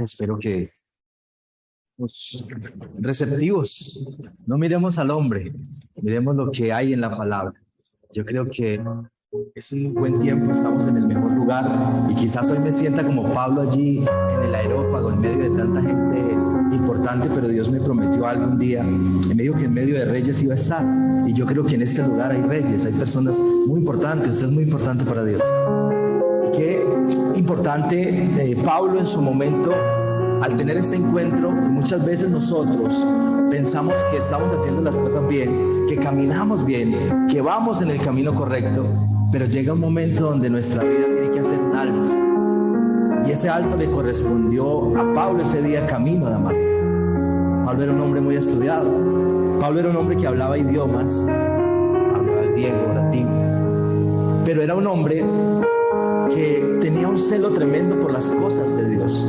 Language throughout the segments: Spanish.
Espero que receptivos. No miremos al hombre, miremos lo que hay en la palabra. Yo creo que es un buen tiempo, estamos en el mejor lugar y quizás hoy me sienta como Pablo allí en el Areópago, en medio de tanta gente importante, pero Dios me prometió algún día, me dijo que en medio de reyes iba a estar, y yo creo que en este lugar hay reyes, hay personas muy importantes. Usted es muy importante para Dios. Qué importante, Pablo en su momento, al tener este encuentro, y muchas veces nosotros pensamos que estamos haciendo las cosas bien, que caminamos bien, que vamos en el camino correcto, pero llega un momento donde nuestra vida tiene que hacer un alto, y ese alto le correspondió a Pablo ese día camino a Damasco. Pablo era un hombre muy estudiado. Pablo era un hombre que hablaba idiomas, hablaba el griego, latín, pero era un hombre que tenía un celo tremendo por las cosas de Dios.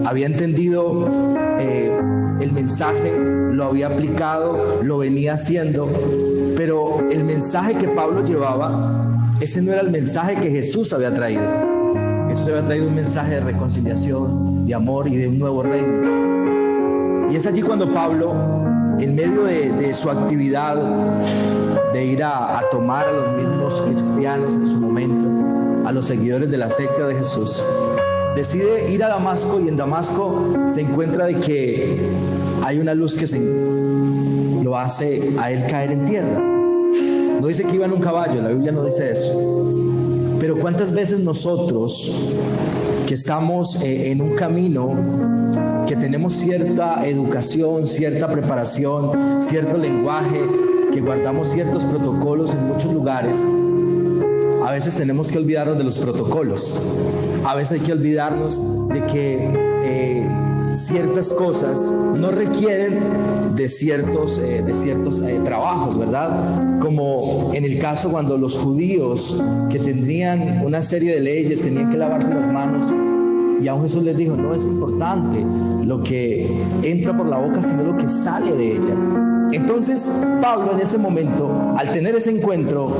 Había entendido el mensaje, lo había aplicado, lo venía haciendo, pero el mensaje que Pablo llevaba, ese no era el mensaje que Jesús había traído. Jesús había traído un mensaje de reconciliación, de amor y de un nuevo reino. Y es allí cuando Pablo, en medio de su actividad de ir a tomar a los mismos cristianos en su momento, a los seguidores de la secta de Jesús, decide ir a Damasco, y en Damasco se encuentra de que hay una luz que lo hace a él caer en tierra. No dice que iba en un caballo, la Biblia no dice eso. Pero ¿cuántas veces nosotros que estamos en un camino, que tenemos cierta educación, cierta preparación, cierto lenguaje, que guardamos ciertos protocolos en muchos lugares, a veces tenemos que olvidarnos de los protocolos? A veces hay que olvidarnos de que ciertas cosas no requieren de ciertos trabajos, ¿verdad? Como en el caso cuando los judíos, que tendrían una serie de leyes, tenían que lavarse las manos, y aún Jesús les dijo: no es importante lo que entra por la boca, sino lo que sale de ella. Entonces Pablo, en ese momento, al tener ese encuentro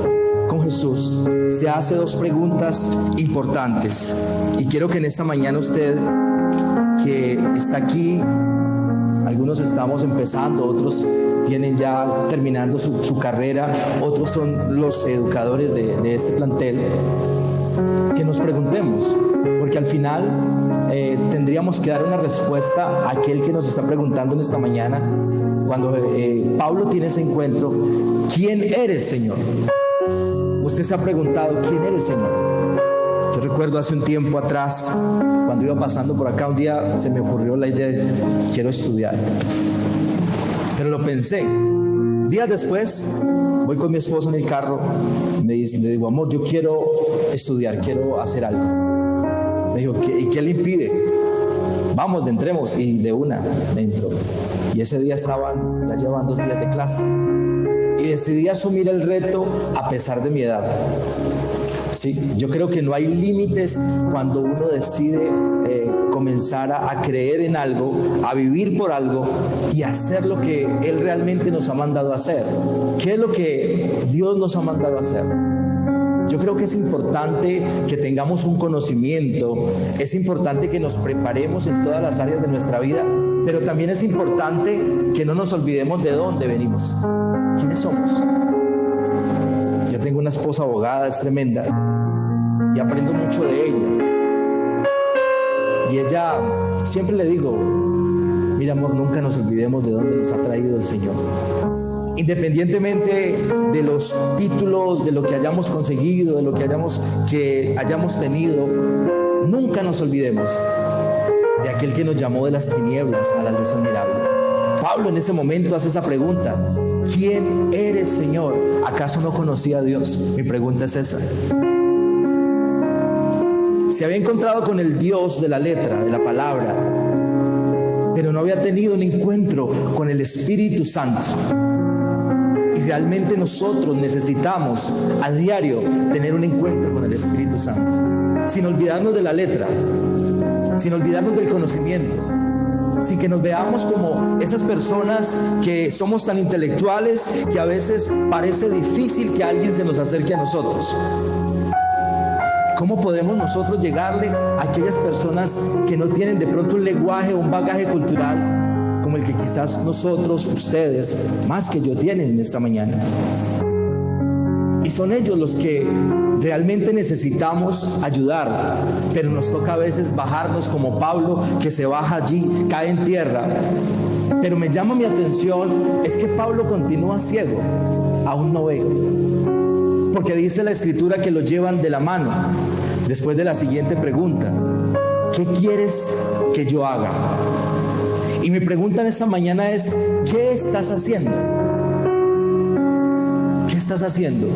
con Jesús, se hace dos preguntas importantes, y quiero que en esta mañana usted que está aquí, algunos estamos empezando, otros tienen ya terminando su carrera, otros son los educadores de este plantel, que nos preguntemos, porque al final tendríamos que dar una respuesta a aquel que nos está preguntando en esta mañana. Cuando Pablo tiene ese encuentro: ¿quién eres, Señor? Usted se ha preguntado: ¿quién eres, Señor? Yo recuerdo hace un tiempo atrás, cuando iba pasando por acá, un día se me ocurrió la idea de: quiero estudiar. Pero lo pensé. Días después, voy con mi esposo en el carro, le digo: amor, yo quiero estudiar, quiero hacer algo. Me dijo: ¿y qué le impide? Vamos, entremos. Y de una me entró. Y ese día ya llevaban 2 días de clase. Y decidí asumir el reto a pesar de mi edad. Sí, yo creo que no hay límites cuando uno decide comenzar a creer en algo, a vivir por algo y hacer lo que Él realmente nos ha mandado a hacer. ¿Qué es lo que Dios nos ha mandado a hacer? Yo creo que es importante que tengamos un conocimiento, es importante que nos preparemos en todas las áreas de nuestra vida, pero también es importante que no nos olvidemos de dónde venimos, quiénes somos. Yo tengo una esposa abogada, es tremenda, y aprendo mucho de ella. Y ella, siempre le digo: mira, amor, nunca nos olvidemos de dónde nos ha traído el Señor. Independientemente de los títulos, de lo que hayamos conseguido, de lo que hayamos tenido, nunca nos olvidemos de aquel que nos llamó de las tinieblas a la luz admirable. Pablo en ese momento hace esa pregunta: ¿quién eres, Señor? ¿Acaso no conocía a Dios? Mi pregunta es esa. Se había encontrado con el Dios de la letra, de la palabra, pero no había tenido un encuentro con el Espíritu Santo. Y realmente nosotros necesitamos a diario tener un encuentro con el Espíritu Santo, sin olvidarnos de la letra, sin olvidarnos del conocimiento, sin que nos veamos como esas personas que somos tan intelectuales que a veces parece difícil que alguien se nos acerque a nosotros. ¿Cómo podemos nosotros llegarle a aquellas personas que no tienen de pronto un lenguaje o un bagaje cultural como el que quizás nosotros, ustedes, más que yo, tienen en esta mañana? Y son ellos los que realmente necesitamos ayudar, pero nos toca a veces bajarnos como Pablo, que se baja allí, cae en tierra. Pero me llama mi atención es que Pablo continúa ciego, aún no ve, porque dice la Escritura que lo llevan de la mano después de la siguiente pregunta: ¿qué quieres que yo haga? Y mi pregunta en esta mañana es: ¿qué estás haciendo? ¿Qué estás haciendo?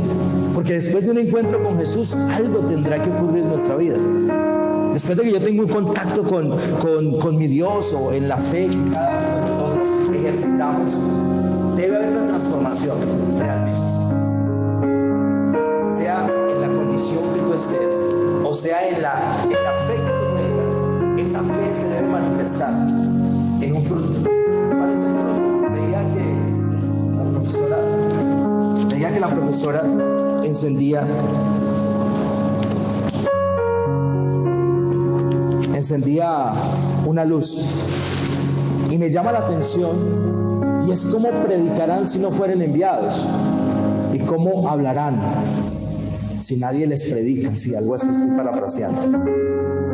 Porque después de un encuentro con Jesús, algo tendrá que ocurrir en nuestra vida. Después de que yo tengo un contacto con mi Dios, o en la fe que cada uno de nosotros ejercitamos, debe haber una transformación realmente. Sea en la condición que tú estés, o sea en la fe que tú tengas, esa fe se debe manifestar en un fruto. ¿Cuál es el fruto? Veía que la profesora encendía una luz, y me llama la atención, y es cómo predicarán si no fueren enviados, y cómo hablarán si nadie les predica, si algo así estoy parafraseando.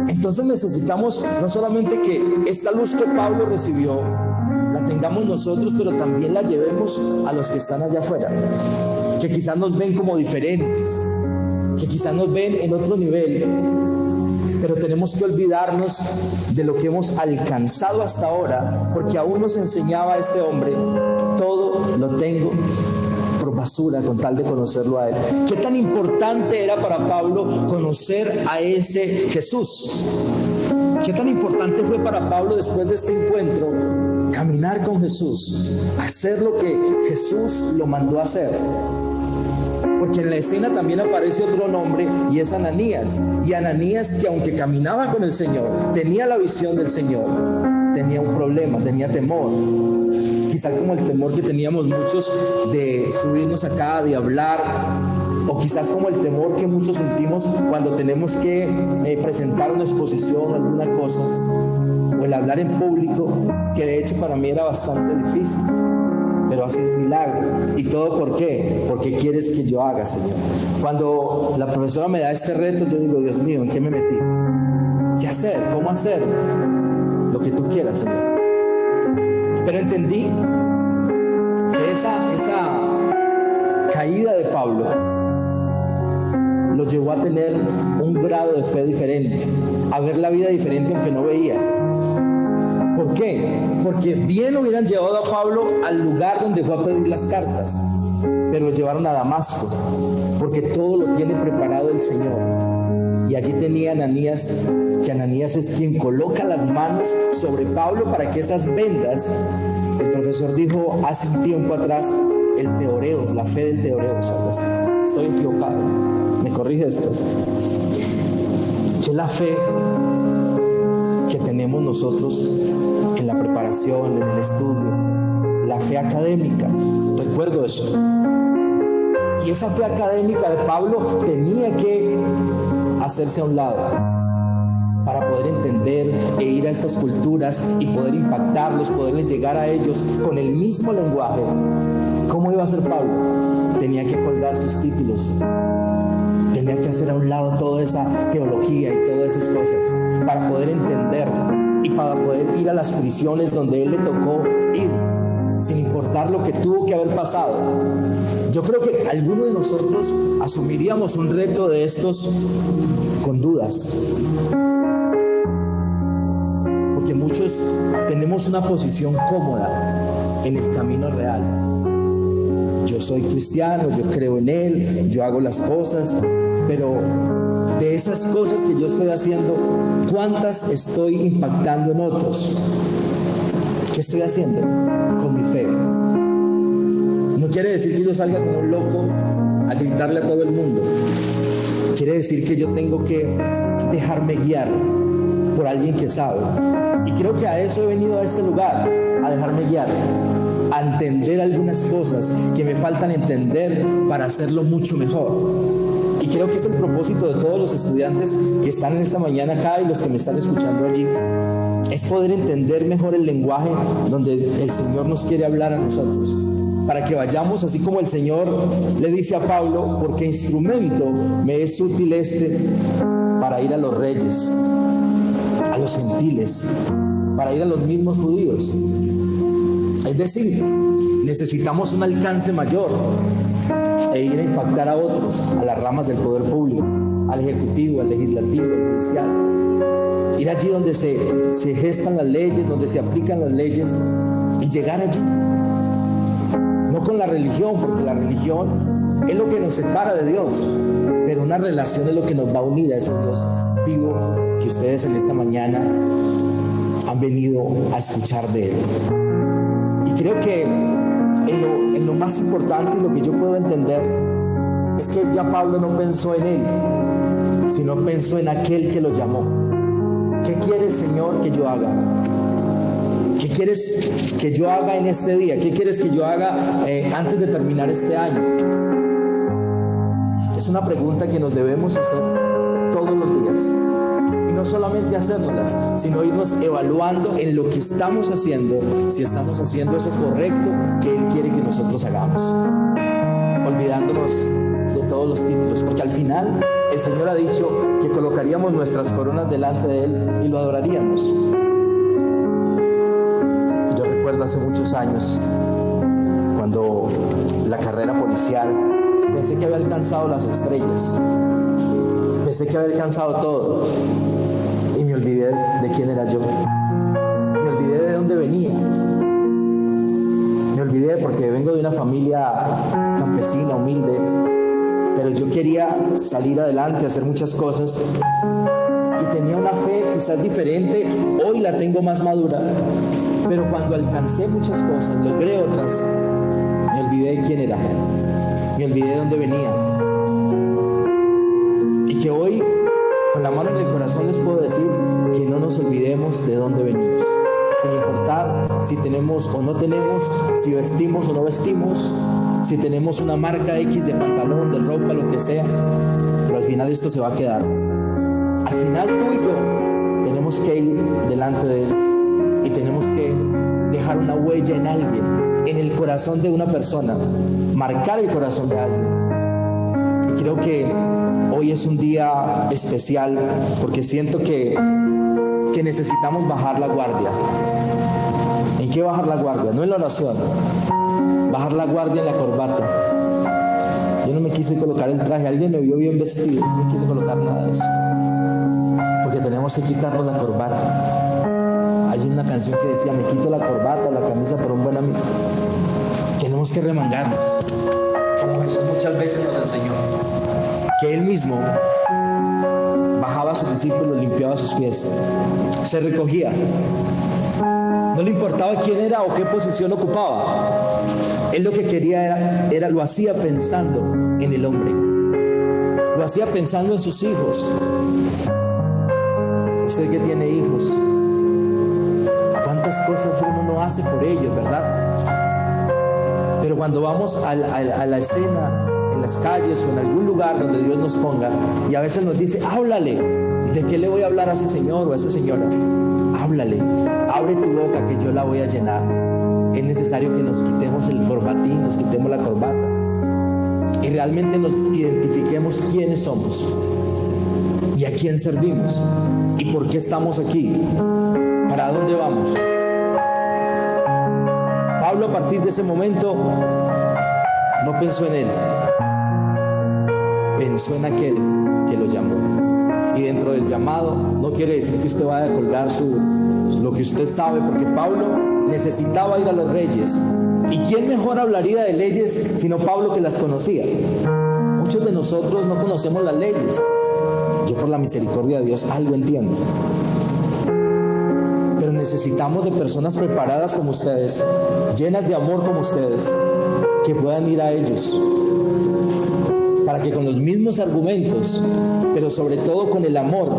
Entonces necesitamos no solamente que esta luz que Pablo recibió la tengamos nosotros, pero también la llevemos a los que están allá afuera, que quizás nos ven como diferentes, que quizás nos ven en otro nivel, pero tenemos que olvidarnos de lo que hemos alcanzado hasta ahora, porque aún nos enseñaba este hombre: todo lo tengo por basura con tal de conocerlo a él. ¿Qué tan importante era para Pablo conocer a ese Jesús? ¿Qué tan importante fue para Pablo después de este encuentro caminar con Jesús, hacer lo que Jesús lo mandó a hacer? Porque en la escena también aparece otro nombre, y es Ananías. Y Ananías, que aunque caminaba con el Señor, tenía la visión del Señor, tenía un problema, tenía temor. Quizás como el temor que teníamos muchos de subirnos acá, de hablar, o quizás como el temor que muchos sentimos cuando tenemos que presentar una exposición o alguna cosa, o el hablar en público, que de hecho para mí era bastante difícil, pero ha sido un milagro. ¿Y todo por qué? Porque quieres que yo haga, Señor. Cuando la profesora me da este reto, yo digo: Dios mío, ¿en qué me metí? ¿Qué hacer? ¿Cómo hacer? Lo que tú quieras, Señor. Pero entendí que esa caída de Pablo lo llevó a tener un grado de fe diferente, a ver la vida diferente aunque no veía. ¿Por qué? Porque bien hubieran llevado a Pablo al lugar donde fue a pedir las cartas, pero lo llevaron a Damasco, porque todo lo tiene preparado el Señor. Y allí tenía Ananías, que Ananías es quien coloca las manos sobre Pablo para que esas vendas, el profesor dijo hace un tiempo atrás, el teoreos, la fe del teoreos, algo así. Estoy equivocado, me corrige después. Que es la fe que tenemos nosotros en la preparación, en el estudio, la fe académica. Recuerdo eso. Y esa fe académica de Pablo tenía que hacerse a un lado para poder entender e ir a estas culturas y poder impactarlos, poderles llegar a ellos con el mismo lenguaje. ¿Cómo iba a ser Pablo? Tenía que colgar sus títulos, tenía que hacer a un lado toda esa teología y todas esas cosas para poder entender y para poder ir a las prisiones donde él le tocó ir, sin importar lo que tuvo que haber pasado. Yo creo que algunos de nosotros asumiríamos un reto de estos con dudas, porque muchos tenemos una posición cómoda en el camino real. Yo soy cristiano, yo creo en Él, yo hago las cosas, pero de esas cosas que yo estoy haciendo, ¿cuántas estoy impactando en otros? ¿Qué estoy haciendo con mi fe? No quiere decir que yo salga como un loco a gritarle a todo el mundo. Quiere decir que yo tengo que dejarme guiar por alguien que sabe. Y creo que a eso he venido a este lugar, a dejarme guiar, a entender algunas cosas que me faltan entender para hacerlo mucho mejor. Y creo que es el propósito de todos los estudiantes que están en esta mañana acá y los que me están escuchando allí. Es poder entender mejor el lenguaje donde el Señor nos quiere hablar a nosotros. Para que vayamos, así como el Señor le dice a Pablo, porque instrumento me es útil para ir a los reyes, a los gentiles, para ir a los mismos judíos. Es decir, necesitamos un alcance mayor e ir a impactar a otros, a las ramas del poder público, al ejecutivo, al legislativo, al judicial. Ir allí donde se gestan las leyes, donde se aplican las leyes, y llegar allí. No con la religión, porque la religión es lo que nos separa de Dios, pero una relación es lo que nos va a unir a ese Dios vivo que ustedes en esta mañana han venido a escuchar de Él. Y creo que en lo más importante y lo que yo puedo entender es que ya Pablo no pensó en él, sino pensó en aquel que lo llamó. ¿Qué quiere el Señor que yo haga? ¿Qué quieres que yo haga en este día? ¿Qué quieres que yo haga antes de terminar este año? Es una pregunta que nos debemos hacer todos los días. Y no solamente hacérnoslas, sino irnos evaluando en lo que estamos haciendo, si estamos haciendo eso correcto que Él quiere que nosotros hagamos. Olvidándonos de todos los títulos, porque al final el Señor ha dicho que colocaríamos nuestras coronas delante de Él y lo adoraríamos. Yo recuerdo hace muchos años, cuando la carrera policial, pensé que había alcanzado las estrellas, pensé que había alcanzado todo, y me olvidé de quién era yo, me olvidé de dónde venía, me olvidé porque vengo de una familia campesina, humilde, pero yo quería salir adelante, hacer muchas cosas, y tenía una fe quizás diferente. Hoy la tengo más madura, pero cuando alcancé muchas cosas, logré otras, me olvidé de quién era, me olvidé de dónde venía. Y que hoy, con la mano en el corazón, les puedo decir que no nos olvidemos de dónde venimos, sin importar si tenemos o no tenemos, si vestimos o no vestimos, si tenemos una marca X de pantalón, de ropa, lo que sea, pero al final esto se va a quedar. Al final tú y yo tenemos que ir delante de Él y tenemos que dejar una huella en alguien, en el corazón de una persona, marcar el corazón de alguien. Y creo que hoy es un día especial porque siento que necesitamos bajar la guardia. ¿En qué bajar la guardia? No en la oración. Bajar la guardia en la corbata. Yo no me quise colocar el traje, alguien me vio bien vestido, no me quise colocar nada de eso, porque tenemos que quitarnos la corbata. Hay una canción que decía: me quito la corbata o la camisa por un buen amigo. Tenemos que remangarnos, como Jesús muchas veces nos enseñó, que Él mismo bajaba a sus discípulos, limpiaba sus pies, se recogía, no le importaba quién era o qué posición ocupaba. Él lo que quería era lo hacía pensando en el hombre, lo hacía pensando en sus hijos. Usted que tiene hijos, cuántas cosas uno no hace por ellos, ¿verdad? Pero cuando vamos a la escena, en las calles o en algún lugar donde Dios nos ponga, y a veces nos dice: háblale, ¿de qué le voy a hablar a ese señor o a esa señora? Háblale, abre tu boca que yo la voy a llenar. Es necesario que nos quitemos el corbatín, nos quitemos la corbata y realmente nos identifiquemos quiénes somos y a quién servimos y por qué estamos aquí, para dónde vamos. Pablo, a partir de ese momento, no pensó en él, pensó en aquel que lo llamó. Y dentro del llamado no quiere decir que usted vaya a colgar lo que usted sabe, porque Pablo necesitaba ir a los reyes. ¿Y quién mejor hablaría de leyes sino Pablo, que las conocía? Muchos de nosotros no conocemos las leyes. Yo, por la misericordia de Dios, algo entiendo. Pero necesitamos de personas preparadas como ustedes, llenas de amor como ustedes, que puedan ir a ellos, para que con los mismos argumentos, pero sobre todo con el amor,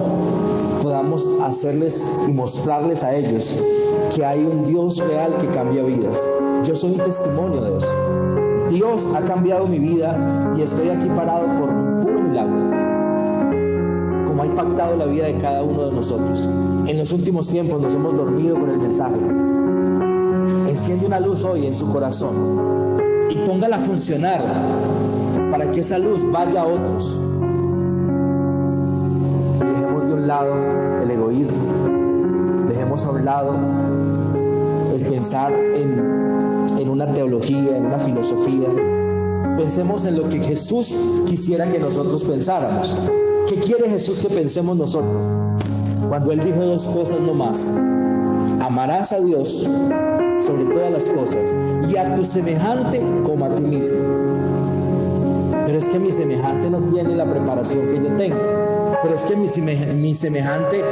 podamos hacerles y mostrarles a ellos que hay un Dios real que cambia vidas. Yo soy un testimonio de eso. Dios ha cambiado mi vida y estoy aquí parado por puro milagro, como ha impactado la vida de cada uno de nosotros. En los últimos tiempos nos hemos dormido con el mensaje. Enciende una luz hoy en su corazón y póngala a funcionar para que esa luz vaya a otros. Dejemos de un lado el egoísmo, dejemos a un lado el pensar en una teología, en una filosofía. Pensemos en lo que Jesús quisiera que nosotros pensáramos. ¿Qué quiere Jesús que pensemos nosotros? Cuando Él dijo dos cosas nomás: amarás a Dios sobre todas las cosas y a tu semejante como a ti mismo. Pero es que mi semejante no tiene la preparación que yo tengo. Pero es que mi semejante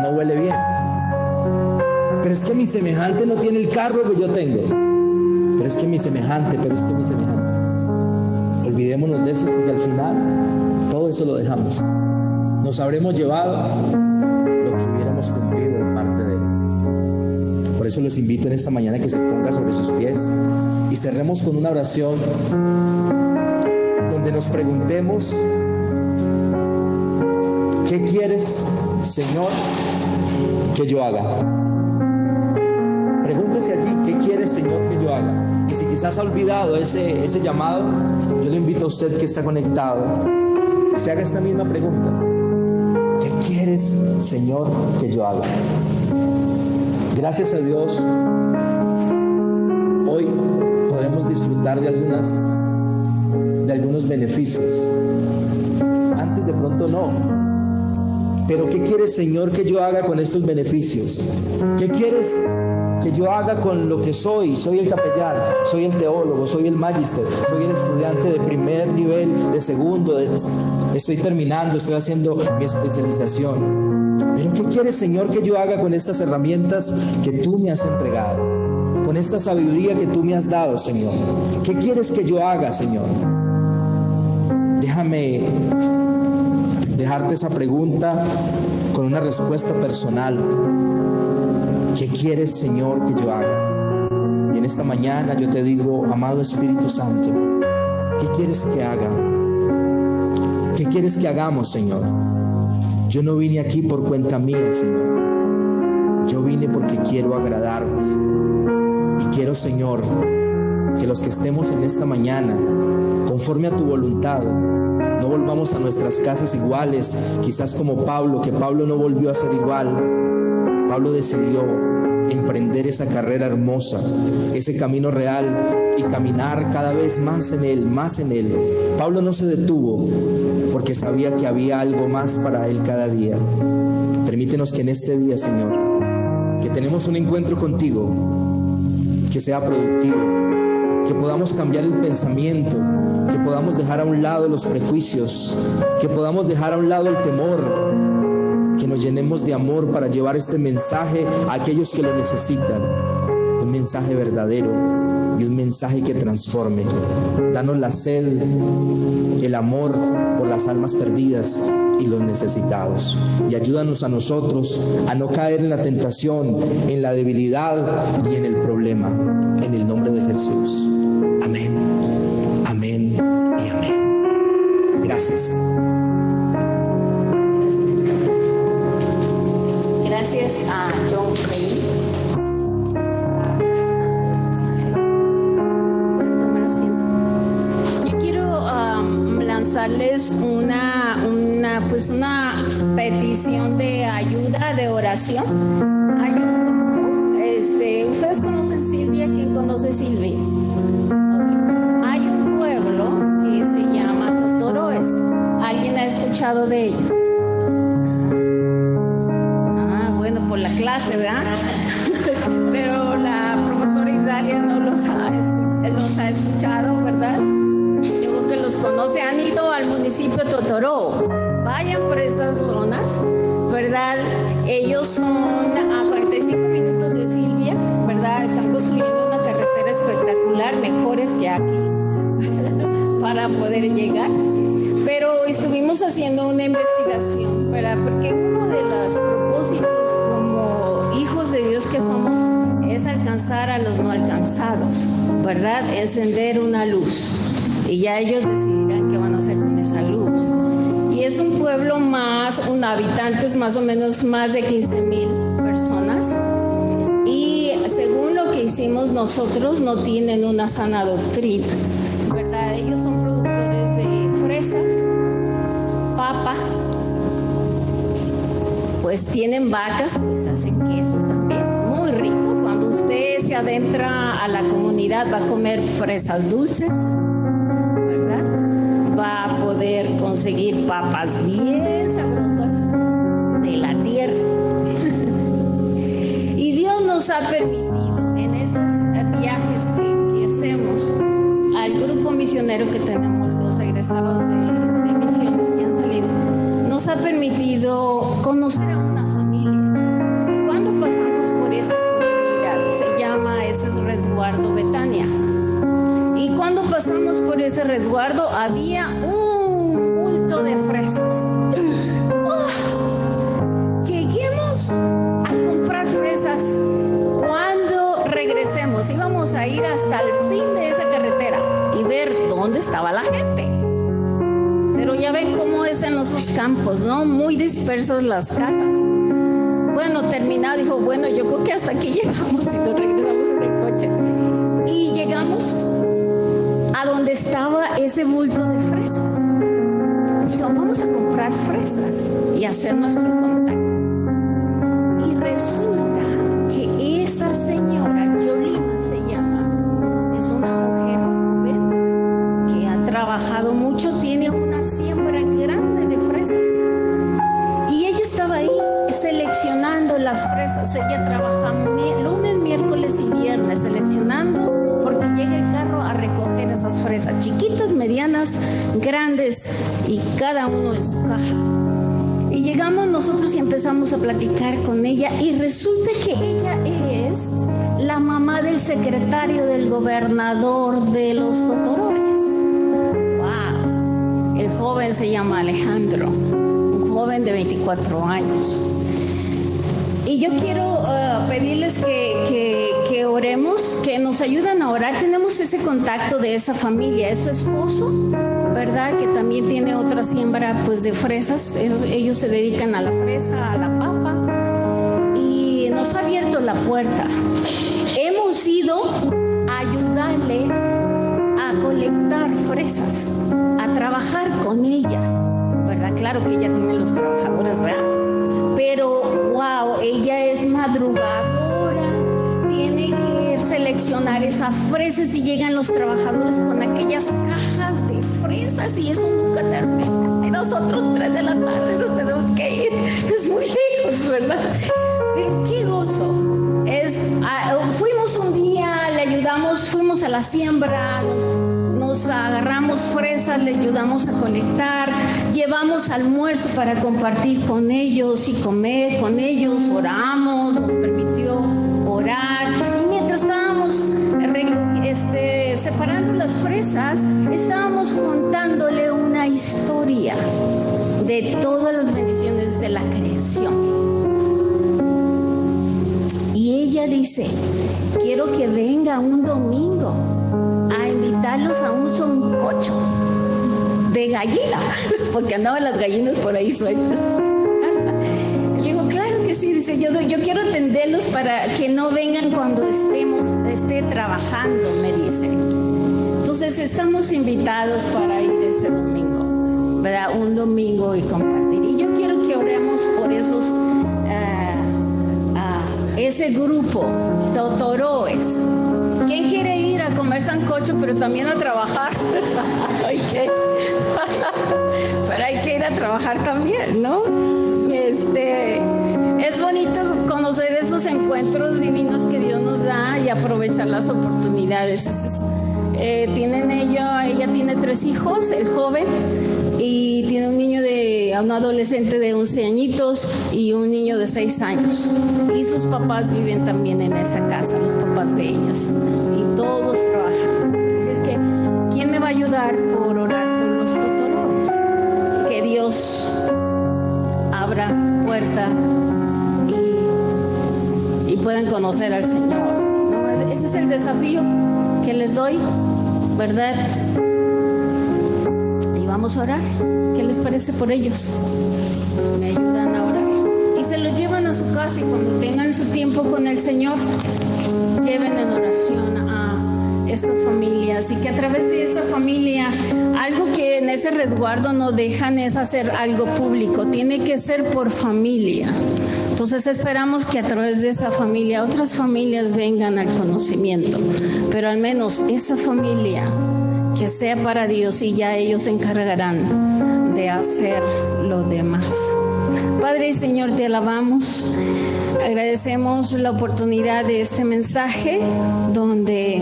no huele bien. Pero es que mi semejante no tiene el carro que yo tengo. Pero es que mi semejante. Olvidémonos de eso, porque al final todo eso lo dejamos. Nos habremos llevado lo que hubiéramos cumplido en parte de Él. Por eso los invito en esta mañana a que se ponga sobre sus pies y cerremos con una oración donde nos preguntemos: ¿qué quieres, Señor, que yo haga? Pregúntese allí: ¿qué quieres, Señor, que yo haga? Y si quizás ha olvidado ese llamado, yo le invito a usted que está conectado que se haga esta misma pregunta: ¿qué quieres, Señor, que yo haga? Gracias a Dios, hoy podemos disfrutar de algunos beneficios. Antes de pronto no. Pero ¿qué quieres, Señor, que yo haga con estos beneficios? ¿Qué quieres que yo haga con lo que soy? Soy el capellán, soy el teólogo, soy el magíster, soy el estudiante de primer nivel, de segundo, estoy terminando, estoy haciendo mi especialización. Pero ¿qué quieres, Señor, que yo haga con estas herramientas que tú me has entregado? Con esta sabiduría que tú me has dado, Señor. ¿Qué quieres que yo haga, Señor? Déjame dejarte esa pregunta con una respuesta personal. ¿Qué quieres, Señor, que yo haga? Y en esta mañana yo te digo: amado Espíritu Santo, ¿qué quieres que haga? ¿Qué quieres que hagamos, Señor? Yo no vine aquí por cuenta mía, Señor. Yo vine porque quiero agradarte. Y quiero, Señor, que los que estemos en esta mañana, conforme a tu voluntad, no volvamos a nuestras casas iguales, quizás como Pablo, que Pablo no volvió a ser igual. Pablo decidió emprender esa carrera hermosa, ese camino real, y caminar cada vez más en Él, más en Él. Pablo no se detuvo porque sabía que había algo más para él cada día. Permítenos que en este día, Señor, que tenemos un encuentro contigo, que sea productivo, que podamos cambiar el pensamiento, que podamos dejar a un lado los prejuicios, que podamos dejar a un lado el temor, que nos llenemos de amor para llevar este mensaje a aquellos que lo necesitan, un mensaje verdadero y un mensaje que transforme. Danos la sed, el amor por las almas perdidas y los necesitados, y ayúdanos a nosotros a no caer en la tentación, en la debilidad y en el problema, en el nombre de Jesús. Amén, amén y amén. Gracias. Gracias a John Frey. Yo quiero lanzarles una petición de ayuda, de oración. Hay un grupo, ¿ustedes conocen Silvia? ¿Quién conoce Silvia? Okay. Hay un pueblo que se llama Totoroes. ¿Alguien ha escuchado de ellos? Bueno, por la clase, ¿verdad? Pero la profesora Isalia no los ha escuchado, ¿verdad? Yo creo que los conoce, han ido al municipio de Totoró. Vayan por esas zonas, ¿verdad? Ellos son a 45 minutos de Silvia, ¿verdad? Están construyendo una carretera espectacular, mejores que aquí, para poder llegar. Pero estuvimos haciendo una investigación, ¿verdad? Porque uno de los propósitos como hijos de Dios que somos es alcanzar a los no alcanzados, ¿verdad? Encender una luz. Y ya ellos decidirán qué van a hacer con esa luz. es un pueblo habitantes más o menos más de 15,000 personas. Y según lo que hicimos nosotros, no tienen una sana doctrina, ¿verdad? Ellos son productores de fresas, papa, pues tienen vacas, pues hacen queso también, muy rico. Cuando usted se adentra a la comunidad va a comer fresas dulces, ¿verdad? Va a poder conseguir papas bien sabrosas de la tierra. Y Dios nos ha permitido en esos viajes que hacemos al grupo misionero que tenemos, los egresados de misiones que han salido, nos ha permitido conocer a una familia. Cuando pasamos por esa comunidad, se llama ese resguardo Betania. Y cuando pasamos por ese resguardo, había un bulto de fresas. ¡Oh! Lleguemos a comprar fresas cuando regresemos. Íbamos a ir hasta el fin de esa carretera y ver dónde estaba la gente. Pero ya ven cómo es en esos campos, ¿no? Muy dispersas las casas. Bueno, terminado, dijo, bueno, yo creo que hasta aquí llegamos y nos regresamos en el coche. Y llegamos a donde estaba ese bulto de fresas. Dijo, vamos a comprar fresas y hacer nuestro contacto. Y resulta que esa señora, Yolima se llama, es una mujer joven que ha trabajado mucho, tiene una siembra grande de fresas. Y ella estaba ahí seleccionando las fresas. Ella trabaja lunes, miércoles y viernes seleccionando, porque llega el carro a recoger esas fresas, chiquitas, medianas, grandes, y cada uno en su caja. Y llegamos nosotros y empezamos a platicar con ella, y resulta que ella es la mamá del secretario del gobernador de los Totorores. ¡Wow! El joven se llama Alejandro, un joven de 24 años. Y yo quiero pedirles que oremos, que nos ayuden a orar. Tenemos ese contacto de esa familia, es su esposo, ¿verdad? Que también tiene otra siembra pues de fresas. Ellos se dedican a la fresa, a la papa, y nos ha abierto la puerta. Hemos ido a ayudarle a colectar fresas, a trabajar con ella, ¿verdad? Claro que ella tiene los trabajadores, ¿verdad? Pero, wow, ella es madrugadora, tiene que seleccionar esas fresas y llegan los trabajadores con aquellas cajas de fresas y eso nunca termina. Y nosotros 3 de la tarde nos tenemos que ir, es muy lejos, ¿verdad? Pero qué gozo. Fuimos un día, le ayudamos, fuimos a la siembra, nos agarramos fresas, le ayudamos a colectar, llevamos almuerzo para compartir con ellos y comer con ellos, oramos, nos permitió orar, y mientras estábamos separando las fresas, estábamos contándole una historia de todas las bendiciones de la creación. Y ella dice, quiero que venga un domingo a invitarlos a un sancocho de gallina, porque andaban las gallinas por ahí sueltas. Le digo, claro que sí, dice, yo quiero atenderlos para que no vengan cuando esté trabajando, me dice. Entonces estamos invitados para ir ese domingo, ¿verdad? Un domingo y compartir. Y yo quiero que oremos por ese grupo, Totoroes. ¿Quién quiere ir a comer sancocho pero también a trabajar? Pero hay que ir a trabajar también, ¿no? Es bonito conocer esos encuentros divinos que Dios nos da y aprovechar las oportunidades. Ella tiene 3 hijos, el joven, y tiene un adolescente de 11 añitos y un niño de 6 años. Y sus papás viven también en esa casa, los papás de ellas, y todos trabajan. Así es que, ¿quién me va a ayudar por orar por los Totoroes? Que Dios abra puerta y puedan conocer al Señor, ¿no? Ese es el desafío que les doy, ¿verdad? Vamos a orar. ¿Qué les parece por ellos? Me ayudan a orar. Y se los llevan a su casa y cuando tengan su tiempo con el Señor, lleven en oración a esta familia. Así que a través de esa familia, algo que en ese resguardo no dejan es hacer algo público. Tiene que ser por familia. Entonces esperamos que a través de esa familia otras familias vengan al conocimiento. Pero al menos esa familia que sea para Dios y ya ellos se encargarán de hacer lo demás. Padre y Señor, te alabamos, agradecemos la oportunidad de este mensaje donde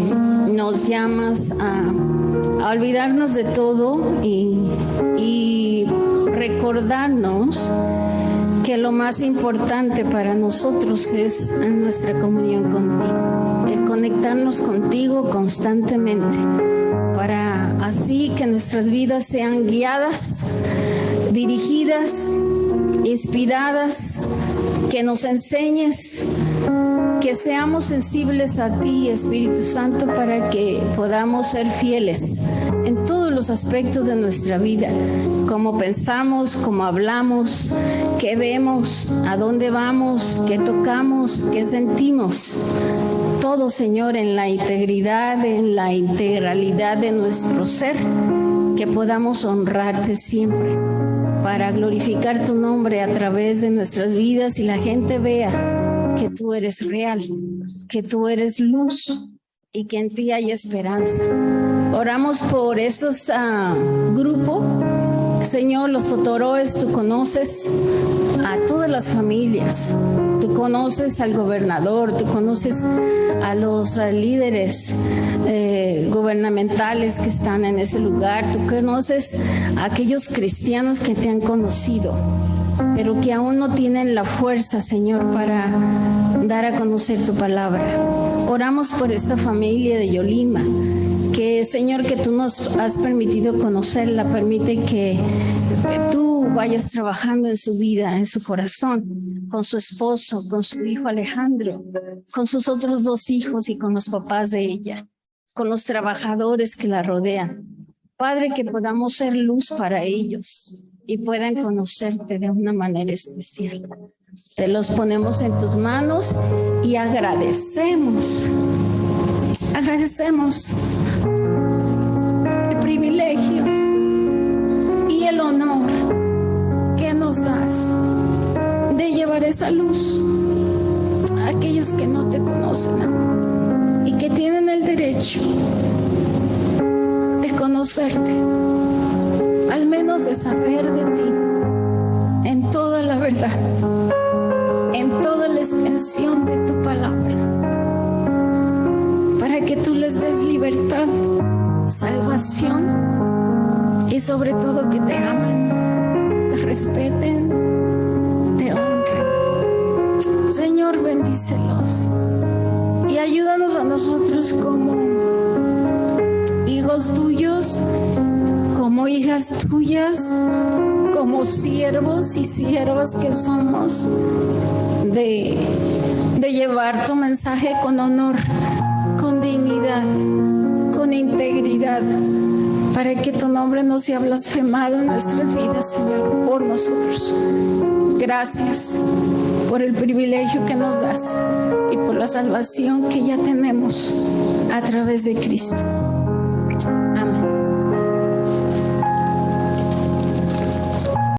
nos llamas a olvidarnos de todo y recordarnos que lo más importante para nosotros es nuestra comunión contigo, el conectarnos contigo constantemente, para así que nuestras vidas sean guiadas, dirigidas, inspiradas, que nos enseñes, que seamos sensibles a ti, Espíritu Santo, para que podamos ser fieles en todos los aspectos de nuestra vida, cómo pensamos, cómo hablamos, qué vemos, a dónde vamos, qué tocamos, qué sentimos. Todo, Señor, en la integridad, en la integralidad de nuestro ser, que podamos honrarte siempre, para glorificar tu nombre a través de nuestras vidas y la gente vea que tú eres real, que tú eres luz y que en ti hay esperanza. Oramos por esos grupos. Señor, los Totoroes, tú conoces a todas las familias. Tú conoces al gobernador, tú conoces a los líderes gubernamentales que están en ese lugar. Tú conoces a aquellos cristianos que te han conocido, pero que aún no tienen la fuerza, Señor, para dar a conocer tu palabra. Oramos por esta familia de Yolima, que, Señor, que tú nos has permitido conocerla, permite que tú vayas trabajando en su vida, en su corazón, con su esposo, con su hijo Alejandro, con sus otros 2 hijos y con los papás de ella, con los trabajadores que la rodean. Padre, que podamos ser luz para ellos y puedan conocerte de una manera especial. Te los ponemos en tus manos y agradecemos el privilegio y el honor que nos das de llevar esa luz a aquellos que no te conocen y que tienen el derecho de conocerte, al menos de saber de ti en toda la verdad, en toda la extensión de tu palabra, para que tú les des libertad, salvación y sobre todo que te amen, te respeten, te honren. Señor, bendícelos y ayúdanos a nosotros como hijos tuyos, como hijas tuyas, como siervos y siervas que somos, de llevar tu mensaje con honor, con dignidad, con integridad, para que tu nombre no sea blasfemado en nuestras vidas, Señor, por nosotros. Gracias por el privilegio que nos das y por la salvación que ya tenemos a través de Cristo.